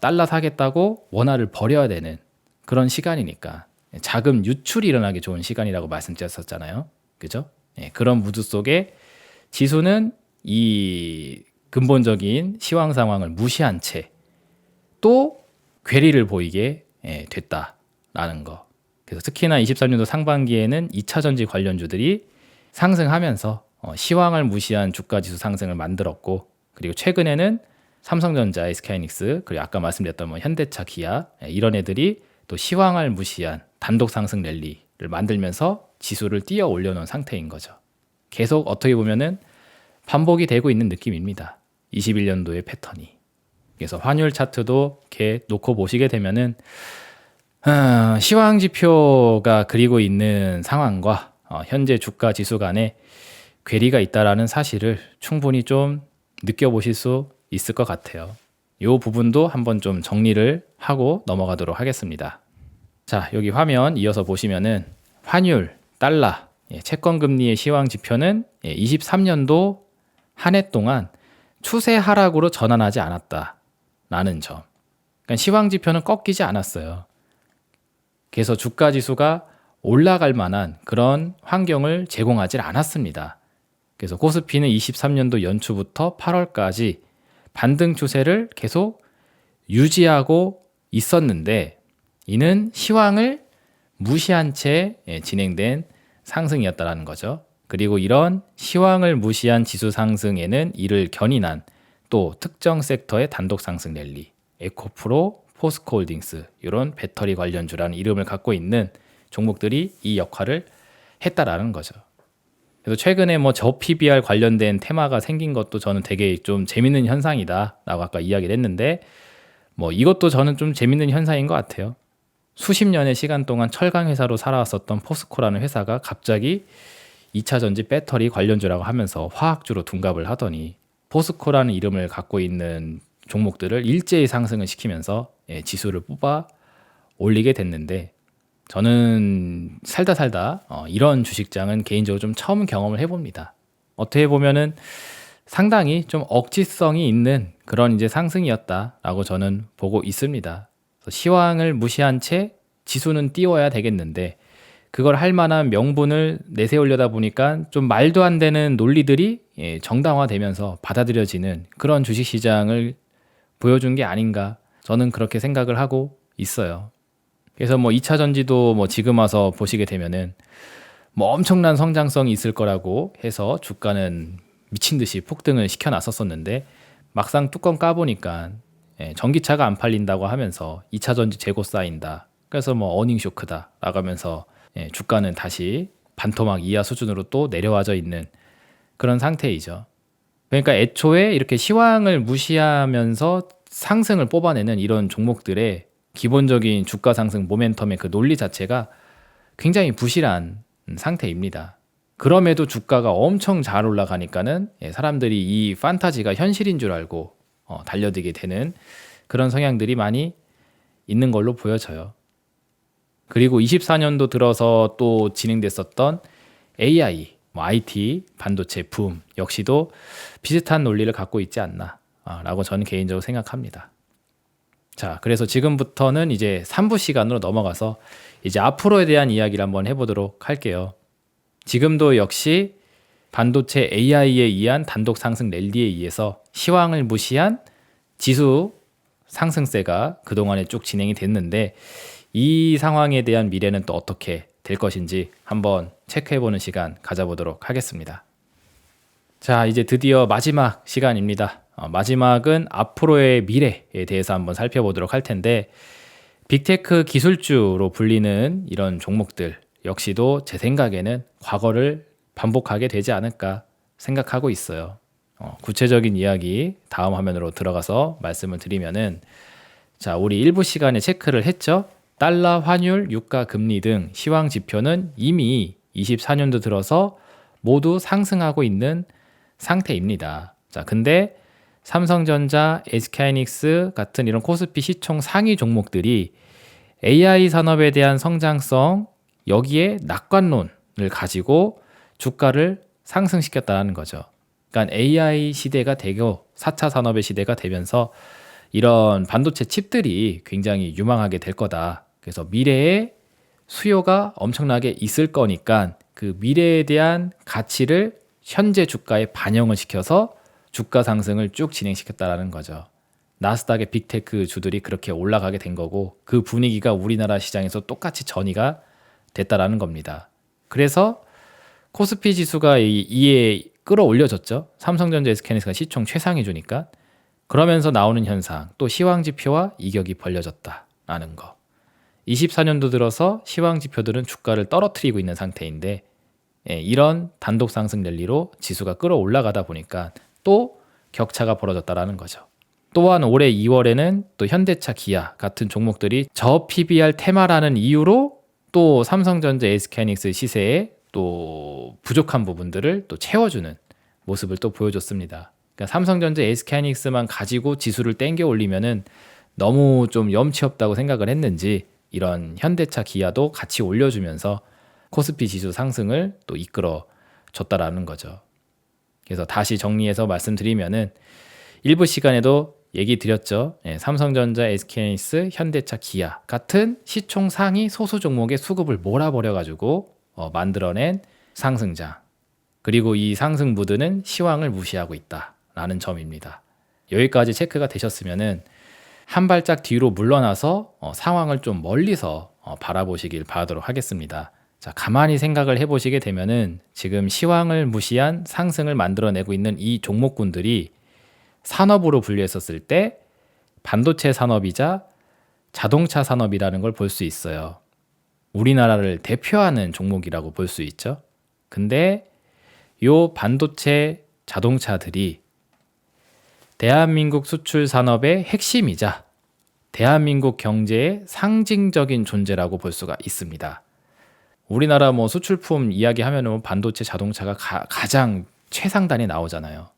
달러 사겠다고 원화를 버려야 되는 그런 시간이니까 자금 유출이 일어나기 좋은 시간이라고 말씀드렸었잖아요. 그죠? 그런 무드 속에 지수는 이 근본적인 시황 상황을 무시한 채 또 괴리를 보이게 됐다라는 거. 그래서 특히나 23년도 상반기에는 2차 전지 관련주들이 상승하면서 시황을 무시한 주가 지수 상승을 만들었고, 그리고 최근에는 삼성전자, SK하이닉스, 그리고 아까 말씀드렸던 뭐 현대차, 기아 이런 애들이 또 시황을 무시한 단독 상승 랠리를 만들면서 지수를 뛰어 올려놓은 상태인 거죠. 계속 어떻게 보면은 반복이 되고 있는 느낌입니다. 21년도의 패턴이. 그래서 환율 차트도 이렇게 놓고 보시게 되면은 시황 지표가 그리고 있는 상황과 현재 주가 지수 간에 괴리가 있다라는 사실을 충분히 좀 느껴보실 수 있을 것 같아요. 이 부분도 한번 좀 정리를 하고 넘어가도록 하겠습니다. 자, 여기 화면 이어서 보시면은 환율, 달러, 채권 금리의 시황 지표는 23년도 한 해 동안 추세 하락으로 전환하지 않았다라는 점. 그러니까 시황 지표는 꺾이지 않았어요. 그래서 주가 지수가 올라갈 만한 그런 환경을 제공하지 않았습니다. 그래서 코스피는 23년도 연초부터 8월까지 반등 추세를 계속 유지하고 있었는데, 이는 시황을 무시한 채 진행된 상승이었다는 거죠. 그리고 이런 시황을 무시한 지수 상승에는 이를 견인한 또 특정 섹터의 단독 상승 랠리, 에코프로, 포스코홀딩스 이런 배터리 관련주라는 이름을 갖고 있는 종목들이 이 역할을 했다라는 거죠. 그래서 최근에 뭐 저PBR 관련된 테마가 생긴 것도 저는 되게 좀 재밌는 현상이다라고 아까 이야기를 했는데, 뭐 이것도 저는 좀 재밌는 현상인 것 같아요. 수십 년의 시간 동안 철강 회사로 살아왔었던 포스코라는 회사가 갑자기 2차 전지 배터리 관련주라고 하면서 화학주로 둔갑을 하더니 포스코라는 이름을 갖고 있는 종목들을 일제히 상승을 시키면서 지수를 뽑아 올리게 됐는데, 저는 살다 이런 주식장은 개인적으로 좀 처음 경험을 해봅니다. 어떻게 보면은 상당히 좀 억지성이 있는 그런 이제 상승이었다라고 저는 보고 있습니다. 시황을 무시한 채 지수는 띄워야 되겠는데, 그걸 할 만한 명분을 내세우려다 보니까 좀 말도 안 되는 논리들이 정당화되면서 받아들여지는 그런 주식시장을 보여준 게 아닌가, 저는 그렇게 생각을 하고 있어요. 그래서 뭐 2차 전지도 뭐 지금 와서 보시게 되면은 뭐 엄청난 성장성이 있을 거라고 해서 주가는 미친 듯이 폭등을 시켜놨었었는데, 막상 뚜껑 까보니까 전기차가 안 팔린다고 하면서 2차 전지 재고 쌓인다, 그래서 뭐 어닝 쇼크다 나가면서 주가는 다시 반토막 이하 수준으로 또 내려와져 있는 그런 상태이죠. 그러니까 애초에 이렇게 시황을 무시하면서 상승을 뽑아내는 이런 종목들의 기본적인 주가 상승 모멘텀의 그 논리 자체가 굉장히 부실한 상태입니다. 그럼에도 주가가 엄청 잘 올라가니까는 사람들이 이 판타지가 현실인 줄 알고 달려들게 되는 그런 성향들이 많이 있는 걸로 보여져요. 그리고 24년도 들어서 또 진행됐었던 AI, 뭐 IT, 반도체 붐 역시도 비슷한 논리를 갖고 있지 않나 라고 저는 개인적으로 생각합니다. 자, 그래서 지금부터는 이제 3부 시간으로 넘어가서 이제 앞으로에 대한 이야기를 한번 해보도록 할게요. 지금도 역시 반도체 AI에 의한 단독 상승 랠리에 의해서 시황을 무시한 지수 상승세가 그동안에 쭉 진행이 됐는데, 이 상황에 대한 미래는 또 어떻게 될 것인지 한번 체크해보는 시간 가져보도록 하겠습니다. 자, 이제 드디어 마지막 시간입니다. 마지막은 앞으로의 미래에 대해서 한번 살펴보도록 할 텐데, 빅테크 기술주로 불리는 이런 종목들 역시도 제 생각에는 과거를 반복하게 되지 않을까 생각하고 있어요. 구체적인 이야기 다음 화면으로 들어가서 말씀을 드리면은, 자, 우리 일부 시간에 체크를 했죠. 달러, 환율, 유가, 금리 등 시황 지표는 이미 24년도 들어서 모두 상승하고 있는 상태입니다. 자, 근데 삼성전자, SK하이닉스 같은 이런 코스피 시총 상위 종목들이 AI 산업에 대한 성장성, 여기에 낙관론을 가지고 주가를 상승시켰다는 거죠. 그러니까 AI 시대가 되고 4차 산업의 시대가 되면서 이런 반도체 칩들이 굉장히 유망하게 될 거다. 그래서 미래에 수요가 엄청나게 있을 거니까 그 미래에 대한 가치를 현재 주가에 반영을 시켜서 주가 상승을 쭉 진행시켰다라는 거죠. 나스닥의 빅테크 주들이 그렇게 올라가게 된 거고 그 분위기가 우리나라 시장에서 똑같이 전이가 됐다라는 겁니다. 그래서 코스피 지수가 이에 끌어올려졌죠. 삼성전자, SK하이닉스가 시총 최상위 주니까. 그러면서 나오는 현상, 또 시황지표와 이격이 벌려졌다라는 거. 24년도 들어서 시황지표들은 주가를 떨어뜨리고 있는 상태인데 이런 단독 상승 랠리로 지수가 끌어올라가다 보니까 또 격차가 벌어졌다라는 거죠. 또한 올해 2월에는 또 현대차, 기아 같은 종목들이 저 PBR 테마라는 이유로 또 삼성전자, SK하이닉스 시세에 또 부족한 부분들을 또 채워주는 모습을 또 보여줬습니다. 그러니까 삼성전자, SK하이닉스만 가지고 지수를 땡겨 올리면은 너무 좀 염치 없다고 생각을 했는지 이런 현대차, 기아도 같이 올려주면서 코스피 지수 상승을 또 이끌어 줬다라는 거죠. 그래서 다시 정리해서 말씀드리면은 일부 시간에도 얘기 드렸죠. 삼성전자, SK하이닉스, 현대차, 기아 같은 시총 상위 소수 종목의 수급을 몰아버려가지고 만들어낸 상승장. 그리고 이 상승 무드는 시황을 무시하고 있다라는 점입니다. 여기까지 체크가 되셨으면은 한 발짝 뒤로 물러나서 상황을 좀 멀리서 바라보시길 바라도록 하겠습니다. 자, 가만히 생각을 해보시게 되면은 지금 시황을 무시한 상승을 만들어내고 있는 이 종목군들이 산업으로 분류했었을 때 반도체 산업이자 자동차 산업이라는 걸 볼 수 있어요. 우리나라를 대표하는 종목이라고 볼 수 있죠. 근데 요 반도체 자동차들이 대한민국 수출 산업의 핵심이자 대한민국 경제의 상징적인 존재라고 볼 수가 있습니다. 우리나라 수출품 이야기하면 반도체 자동차가 가장 최상단에 나오잖아요.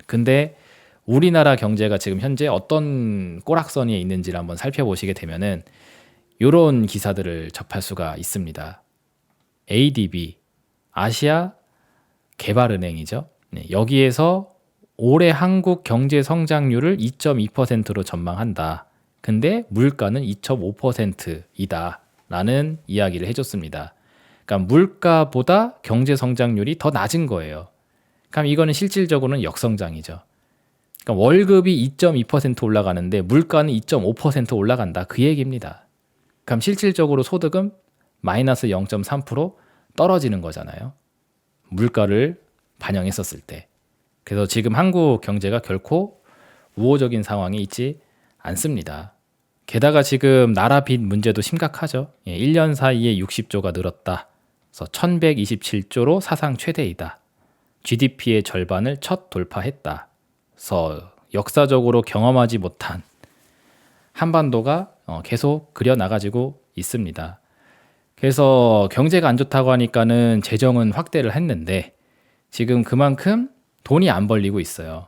근데 우리나라 경제가 지금 현재 어떤 꼬락선에 있는지를 한번 살펴보시게 되면은 이런 기사들을 접할 수가 있습니다. ADB, 아시아 개발은행이죠. 여기에서 올해 한국 경제 성장률을 2.2%로 전망한다. 근데 물가는 2.5%이다. 라는 이야기를 해줬습니다. 그러니까 물가보다 경제 성장률이 더 낮은 거예요. 그럼 이거는 실질적으로는 역성장이죠. 그러니까 월급이 2.2% 올라가는데 물가는 2.5% 올라간다. 그 얘기입니다. 그럼 실질적으로 소득은 마이너스 0.3% 떨어지는 거잖아요. 물가를 반영했었을 때. 그래서 지금 한국 경제가 결코 우호적인 상황이 있지 않습니다. 게다가 지금 나라 빚 문제도 심각하죠. 1년 사이에 60조가 늘었다. 그래서 1127조로 사상 최대이다. GDP의 절반을 첫 돌파했다. 그래서 역사적으로 경험하지 못한 한반도가 계속 그려나가지고 있습니다. 그래서 경제가 안 좋다고 하니까는 재정은 확대를 했는데 지금 그만큼 돈이 안 벌리고 있어요.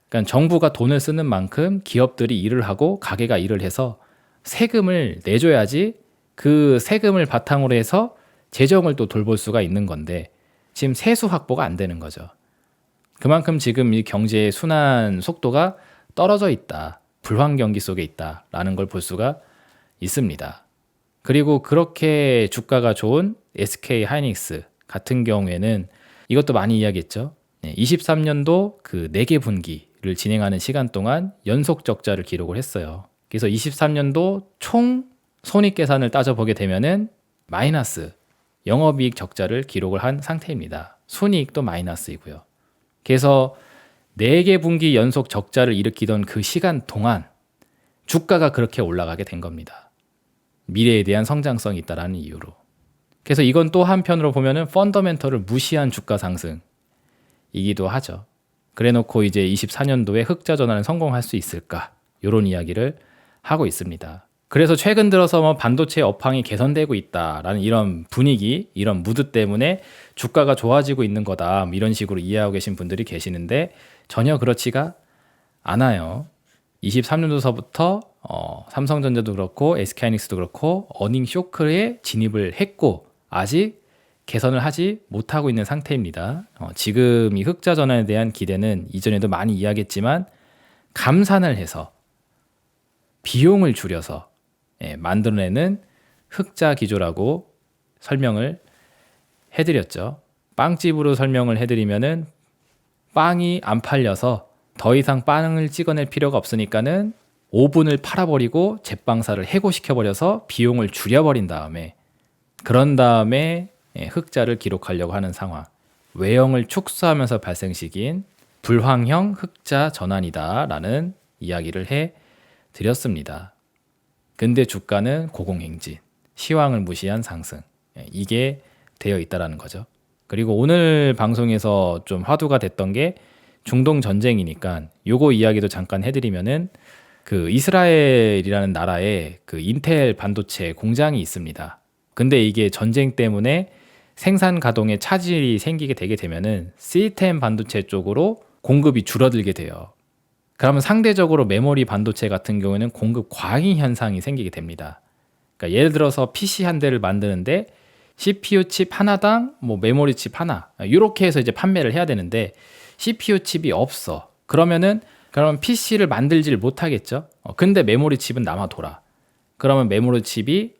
그러니까 정부가 돈을 쓰는 만큼 기업들이 일을 하고 가게가 일을 해서 세금을 내줘야지 그 세금을 바탕으로 해서 재정을 또 돌볼 수가 있는 건데 지금 세수 확보가 안 되는 거죠. 그만큼 지금 이 경제의 순환 속도가 떨어져 있다. 불황경기 속에 있다라는 걸 볼 수가 있습니다. 그리고 그렇게 주가가 좋은 SK하이닉스 같은 경우에는 이것도 많이 이야기했죠. 23년도 그 4개 분기를 진행하는 시간 동안 연속 적자를 기록을 했어요. 그래서 23년도 총 손익계산을 따져보게 되면은 마이너스 영업이익 적자를 기록을 한 상태입니다. 순이익도 마이너스이고요. 그래서 4개 분기 연속 적자를 일으키던 그 시간 동안 주가가 그렇게 올라가게 된 겁니다. 미래에 대한 성장성이 있다는 이유로. 그래서 이건 또 한편으로 보면은 펀더멘털을 무시한 주가 상승이기도 하죠. 그래놓고 이제 24년도에 흑자 전환을 성공할 수 있을까? 이런 이야기를 하고 있습니다. 그래서 최근 들어서 반도체 업황이 개선되고 있다라는 이런 분위기, 이런 무드 때문에 주가가 좋아지고 있는 거다. 이런 식으로 이해하고 계신 분들이 계시는데 전혀 그렇지가 않아요. 23년도서부터 삼성전자도 그렇고 SK하이닉스도 그렇고 어닝 쇼크에 진입을 했고 아직 개선을 하지 못하고 있는 상태입니다. 지금 이 흑자 전환에 대한 기대는 이전에도 많이 이야기했지만 감산을 해서 비용을 줄여서 만들어내는 흑자 기조라고 설명을 해드렸죠. 빵집으로 설명을 해드리면은 빵이 안 팔려서 더 이상 빵을 찍어낼 필요가 없으니까는 오븐을 팔아버리고 제빵사를 해고시켜버려서 비용을 줄여버린 다음에 그런 다음에 흑자를 기록하려고 하는 상황. 외형을 축소하면서 발생 시기인 불황형 흑자 전환이다라는 이야기를 해 드렸습니다. 근데 주가는 고공행진, 시황을 무시한 상승. 이게 되어 있다라는 거죠. 그리고 오늘 방송에서 좀 화두가 됐던 게 중동 전쟁이니까 요거 이야기도 잠깐 해드리면은 그 이스라엘이라는 나라에 그 인텔 반도체 공장이 있습니다. 근데 이게 전쟁 때문에 생산 가동에 차질이 생기게 되게 되면은 시스템 반도체 쪽으로 공급이 줄어들게 돼요. 그러면 상대적으로 메모리 반도체 같은 경우에는 공급 과잉 현상이 생기게 됩니다. 그러니까 예를 들어서 PC 한 대를 만드는데 CPU 칩 하나당 뭐 메모리 칩 하나 이렇게 해서 이제 판매를 해야 되는데 CPU 칩이 없어. 그러면 PC를 만들지를 못하겠죠. 근데 메모리 칩은 남아 돌아. 그러면 메모리 칩이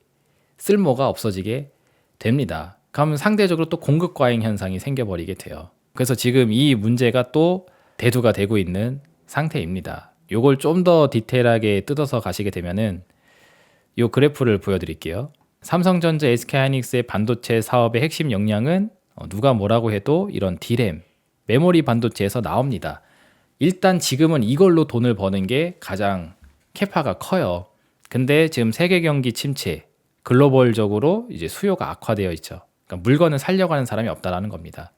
쓸모가 없어지게 됩니다. 그러면 상대적으로 또 공급 과잉 현상이 생겨버리게 돼요. 그래서 지금 이 문제가 또 대두가 되고 있는 상태입니다. 요걸 좀 더 디테일하게 뜯어서 가시게 되면은 요 그래프를 보여드릴게요. 삼성전자, SK하이닉스의 반도체 사업의 핵심 역량은 누가 뭐라고 해도 이런 D램, 메모리 반도체에서 나옵니다. 일단 지금은 이걸로 돈을 버는 게 가장 캐파가 커요. 근데 지금 세계 경기 침체, 글로벌적으로 이제 수요가 악화되어 있죠. 그러니까 물건을 살려고 하는 사람이 없다라는 겁니다.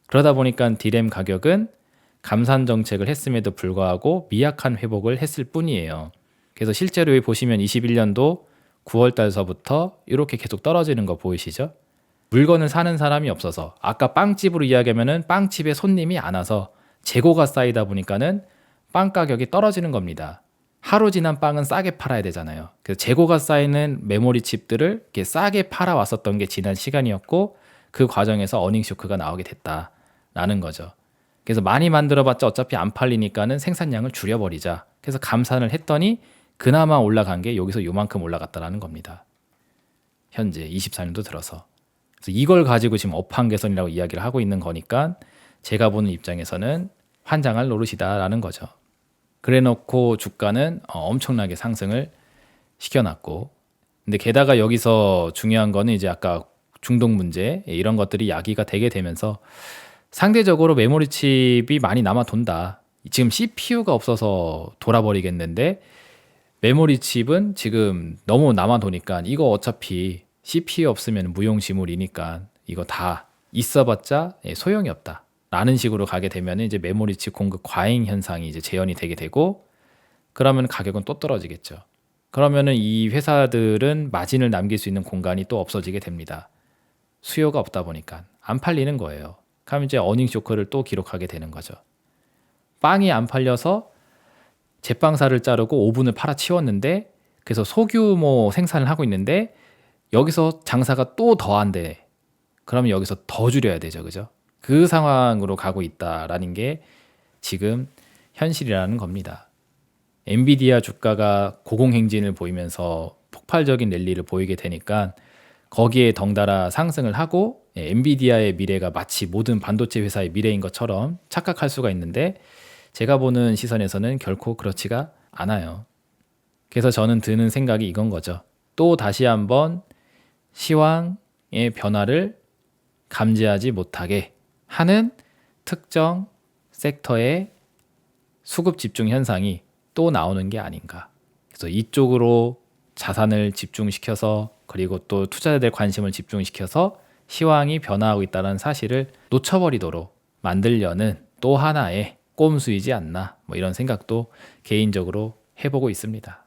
그러다 보니까 D램 가격은 감산 정책을 했음에도 불구하고 미약한 회복을 했을 뿐이에요. 그래서 실제로 여기 보시면 21년도 9월 달서부터 이렇게 계속 떨어지는 거 보이시죠? 물건을 사는 사람이 없어서 아까 빵집으로 이야기하면은 빵집에 손님이 안 와서 재고가 쌓이다 보니까는 빵 가격이 떨어지는 겁니다. 하루 지난 빵은 싸게 팔아야 되잖아요. 그래서 재고가 쌓이는 메모리 칩들을 이렇게 싸게 팔아 왔었던 게 지난 시간이었고 그 과정에서 어닝 쇼크가 나오게 됐다라는 거죠. 그래서 많이 만들어봤자 어차피 안 팔리니까는 생산량을 줄여버리자. 그래서 감산을 했더니 그나마 올라간 게 여기서 요만큼 올라갔다라는 겁니다. 현재 24년도 들어서. 그래서 이걸 가지고 지금 업황 개선이라고 이야기를 하고 있는 거니까 제가 보는 입장에서는 환장할 노릇이다라는 거죠. 그래 놓고 주가는 엄청나게 상승을 시켜놨고 근데 게다가 여기서 중요한 거는 이제 아까 중동 문제 이런 것들이 야기가 되게 되면서 상대적으로 메모리 칩이 많이 남아 돈다. 지금 CPU가 없어서 돌아버리겠는데 메모리 칩은 지금 너무 남아 도니까 이거 어차피 CPU 없으면 무용지물이니까 이거 다 있어봤자 소용이 없다. 라는 식으로 가게 되면 이제 메모리 칩 공급 과잉 현상이 이제 재현이 되게 되고 그러면 가격은 또 떨어지겠죠. 그러면은 이 회사들은 마진을 남길 수 있는 공간이 또 없어지게 됩니다. 수요가 없다 보니까 안 팔리는 거예요. 그럼 이제 어닝 쇼크를 또 기록하게 되는 거죠. 빵이 안 팔려서 제빵사를 자르고 오븐을 팔아치웠는데 그래서 소규모 생산을 하고 있는데 여기서 장사가 또 더 안 돼. 그러면 여기서 더 줄여야 되죠. 그죠? 그 상황으로 가고 있다라는 게 지금 현실이라는 겁니다. 엔비디아 주가가 고공행진을 보이면서 폭발적인 랠리를 보이게 되니까 거기에 덩달아 상승을 하고 엔비디아의 미래가 마치 모든 반도체 회사의 미래인 것처럼 착각할 수가 있는데 제가 보는 시선에서는 결코 그렇지가 않아요. 그래서 저는 드는 생각이 이건 거죠. 또 다시 한번 시황의 변화를 감지하지 못하게 하는 특정 섹터의 수급 집중 현상이 또 나오는 게 아닌가. 그래서 이쪽으로 자산을 집중시켜서 그리고 또 투자자들 관심을 집중시켜서 시황이 변화하고 있다는 사실을 놓쳐버리도록 만들려는 또 하나의 꼼수이지 않나 뭐 이런 생각도 개인적으로 해보고 있습니다.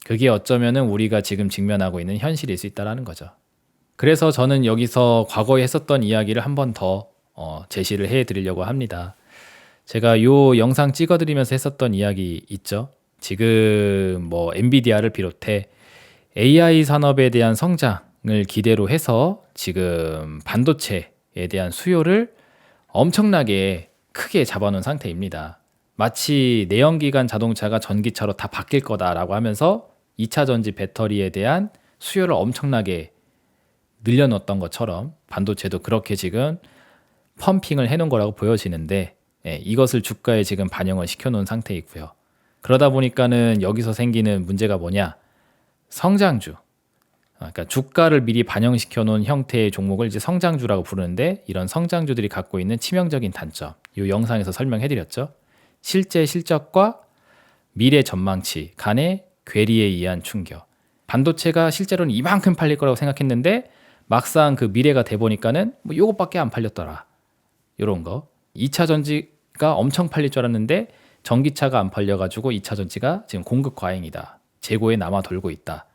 그게 어쩌면은 우리가 지금 직면하고 있는 현실일 수 있다는 거죠. 그래서 저는 여기서 과거에 했었던 이야기를 한 번 더 제시를 해드리려고 합니다. 제가 요 영상 찍어드리면서 했었던 이야기 있죠. 지금 뭐 엔비디아를 비롯해 AI 산업에 대한 성장을 기대로 해서 지금 반도체에 대한 수요를 엄청나게 크게 잡아놓은 상태입니다. 마치 내연기관 자동차가 전기차로 다 바뀔 거다라고 하면서 2차 전지 배터리에 대한 수요를 엄청나게 늘려놓았던 것처럼 반도체도 그렇게 지금 펌핑을 해놓은 거라고 보여지는데, 이것을 주가에 지금 반영을 시켜놓은 상태이고요. 그러다 보니까는 여기서 생기는 문제가 뭐냐? 성장주. 그러니까 주가를 미리 반영시켜 놓은 형태의 종목을 이제 성장주라고 부르는데, 이런 성장주들이 갖고 있는 치명적인 단점, 이 영상에서 설명해 드렸죠. 실제 실적과 미래 전망치 간의 괴리에 의한 충격. 반도체가 실제로는 이만큼 팔릴 거라고 생각했는데 막상 그 미래가 돼 보니까는 뭐 요것밖에 안 팔렸더라. 요런 거. 2차 전지가 엄청 팔릴 줄 알았는데 전기차가 안 팔려가지고 2차 전지가 지금 공급 과잉이다. 재고에 남아 돌고 있다.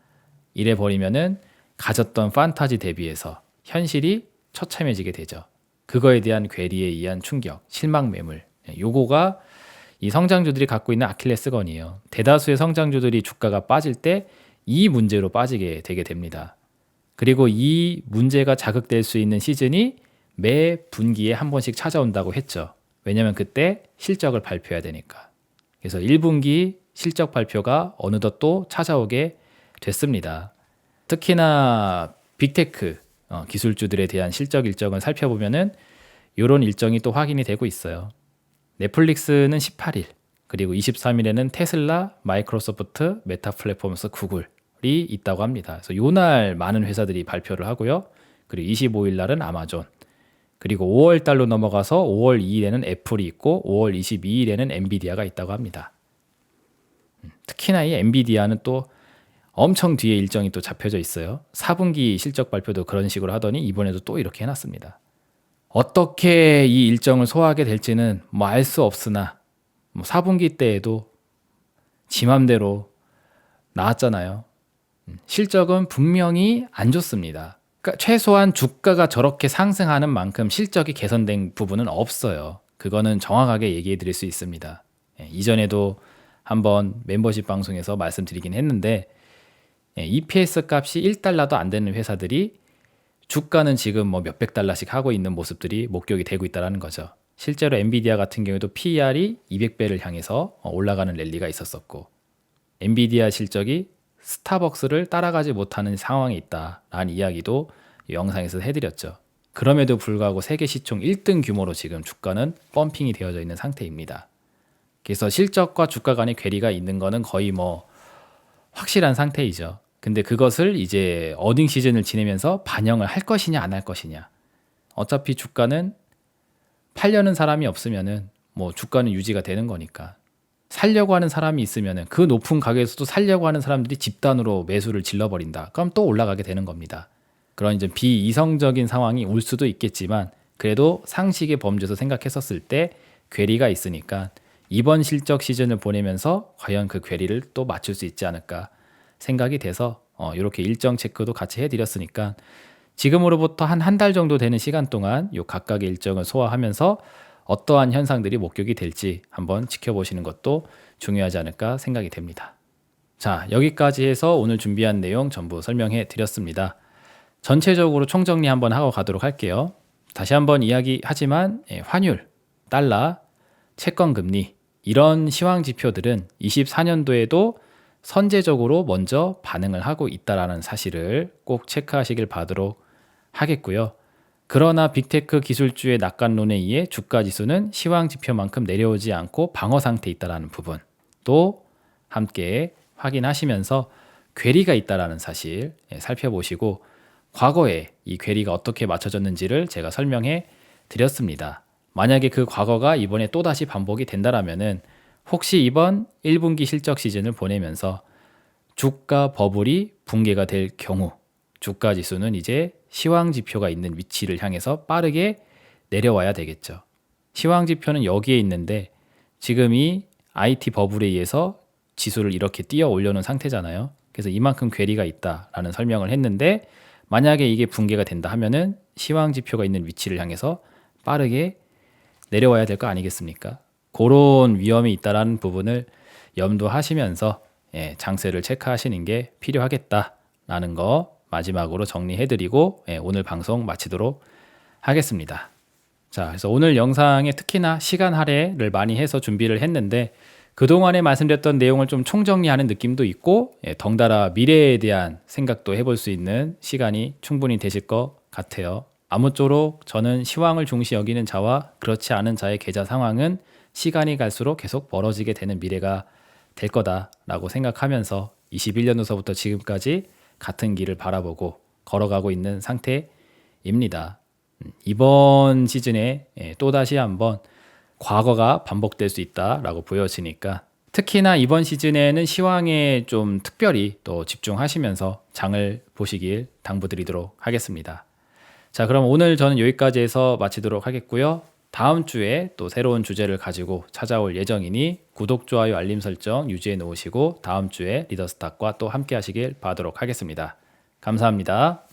이래 버리면은 가졌던 판타지 대비해서 현실이 처참해지게 되죠. 그거에 대한 괴리에 의한 충격, 실망 매물. 요거가 이 성장주들이 갖고 있는 아킬레스건이에요. 대다수의 성장주들이 주가가 빠질 때 이 문제로 빠지게 되게 됩니다. 그리고 이 문제가 자극될 수 있는 시즌이 매 분기에 한 번씩 찾아온다고 했죠. 왜냐하면 그때 실적을 발표해야 되니까. 그래서 1분기 실적 발표가 어느덧 또 찾아오게 됐습니다. 특히나 빅테크 기술주들에 대한 실적 일정을 살펴보면은 이런 일정이 또 확인이 되고 있어요. 넷플릭스는 18일, 그리고 23일에는 테슬라, 마이크로소프트, 메타 플랫폼스, 구글이 있다고 합니다. 그래서 요날 많은 회사들이 발표를 하고요. 그리고 25일 날은 아마존, 그리고 5월 달로 넘어가서 5월 2일에는 애플이 있고 5월 22일에는 엔비디아가 있다고 합니다. 특히나 이 엔비디아는 또 엄청 뒤에 일정이 또 잡혀져 있어요. 4분기 실적 발표도 그런 식으로 하더니 이번에도 또 이렇게 해놨습니다. 어떻게 이 일정을 소화하게 될지는 뭐 알 수 없으나, 뭐 4분기 때에도 지 맘대로 나왔잖아요. 실적은 분명히 안 좋습니다. 그러니까 최소한 주가가 저렇게 상승하는 만큼 실적이 개선된 부분은 없어요. 그거는 정확하게 얘기해 드릴 수 있습니다. 이전에도 한번 멤버십 방송에서 말씀드리긴 했는데, EPS 값이 1달러도 안 되는 회사들이 주가는 지금 뭐 몇백 달러씩 하고 있는 모습들이 목격이 되고 있다는 거죠. 실제로 엔비디아 같은 경우에도 PER이 200배를 향해서 올라가는 랠리가 있었었고, 엔비디아 실적이 스타벅스를 따라가지 못하는 상황에 있다라는 이야기도 영상에서 해드렸죠. 그럼에도 불구하고 세계 시총 1등 규모로 지금 주가는 펌핑이 되어져 있는 상태입니다. 그래서 실적과 주가 간의 괴리가 있는 거는 거의 뭐 확실한 상태이죠. 근데 그것을 이제 어닝 시즌을 지내면서 반영을 할 것이냐 안 할 것이냐. 어차피 주가는 팔려는 사람이 없으면은 뭐 주가는 유지가 되는 거니까. 살려고 하는 사람이 있으면은 그 높은 가격에서도 살려고 하는 사람들이 집단으로 매수를 질러버린다. 그럼 또 올라가게 되는 겁니다. 그런 이제 비이성적인 상황이 올 수도 있겠지만, 그래도 상식의 범주에서 생각했었을 때 괴리가 있으니까 이번 실적 시즌을 보내면서 과연 그 괴리를 또 맞출 수 있지 않을까 생각이 돼서 이렇게 일정 체크도 같이 해드렸으니까, 지금으로부터 한 달 정도 되는 시간 동안 요 각각의 일정을 소화하면서 어떠한 현상들이 목격이 될지 한번 지켜보시는 것도 중요하지 않을까 생각이 됩니다. 자, 여기까지 해서 오늘 준비한 내용 전부 설명해 드렸습니다. 전체적으로 총정리 한번 하고 가도록 할게요. 다시 한번 이야기하지만 환율, 달러, 채권 금리, 이런 시황 지표들은 24년도에도 선제적으로 먼저 반응을 하고 있다는 사실을 꼭 체크하시길 바라도록 하겠고요. 그러나 빅테크 기술주의 낙관론에 의해 주가 지수는 시황 지표만큼 내려오지 않고 방어 상태에 있다는 부분 또 함께 확인하시면서 괴리가 있다는 사실 살펴보시고, 과거에 이 괴리가 어떻게 맞춰졌는지를 제가 설명해 드렸습니다. 만약에 그 과거가 이번에 또다시 반복이 된다라면은 혹시 이번 1분기 실적 시즌을 보내면서 주가 버블이 붕괴가 될 경우 주가 지수는 이제 시황 지표가 있는 위치를 향해서 빠르게 내려와야 되겠죠. 시황 지표는 여기에 있는데 지금 이 IT 버블에 의해서 지수를 이렇게 뛰어 올려놓은 상태잖아요. 그래서 이만큼 괴리가 있다라는 설명을 했는데, 만약에 이게 붕괴가 된다 하면은 시황 지표가 있는 위치를 향해서 빠르게 내려와야 될 거 아니겠습니까? 그런 위험이 있다라는 부분을 염두하시면서 장세를 체크하시는 게 필요하겠다라는 거 마지막으로 정리해드리고 오늘 방송 마치도록 하겠습니다. 자, 그래서 오늘 영상에 특히나 시간 할애를 많이 해서 준비를 했는데 그동안에 말씀드렸던 내용을 좀 총정리하는 느낌도 있고 덩달아 미래에 대한 생각도 해볼 수 있는 시간이 충분히 되실 것 같아요. 아무쪼록 저는 시황을 중시 여기는 자와 그렇지 않은 자의 계좌 상황은 시간이 갈수록 계속 멀어지게 되는 미래가 될 거다라고 생각하면서 21년도서부터 지금까지 같은 길을 바라보고 걸어가고 있는 상태입니다. 이번 시즌에 또다시 한번 과거가 반복될 수 있다라고 보여지니까 특히나 이번 시즌에는 시황에 좀 특별히 또 집중하시면서 장을 보시길 당부드리도록 하겠습니다. 자, 그럼 오늘 저는 여기까지 해서 마치도록 하겠고요. 다음 주에 또 새로운 주제를 가지고 찾아올 예정이니 구독, 좋아요, 알림 설정 유지해 놓으시고 다음 주에 리더스탁과 또 함께 하시길 바라도록 하겠습니다. 감사합니다.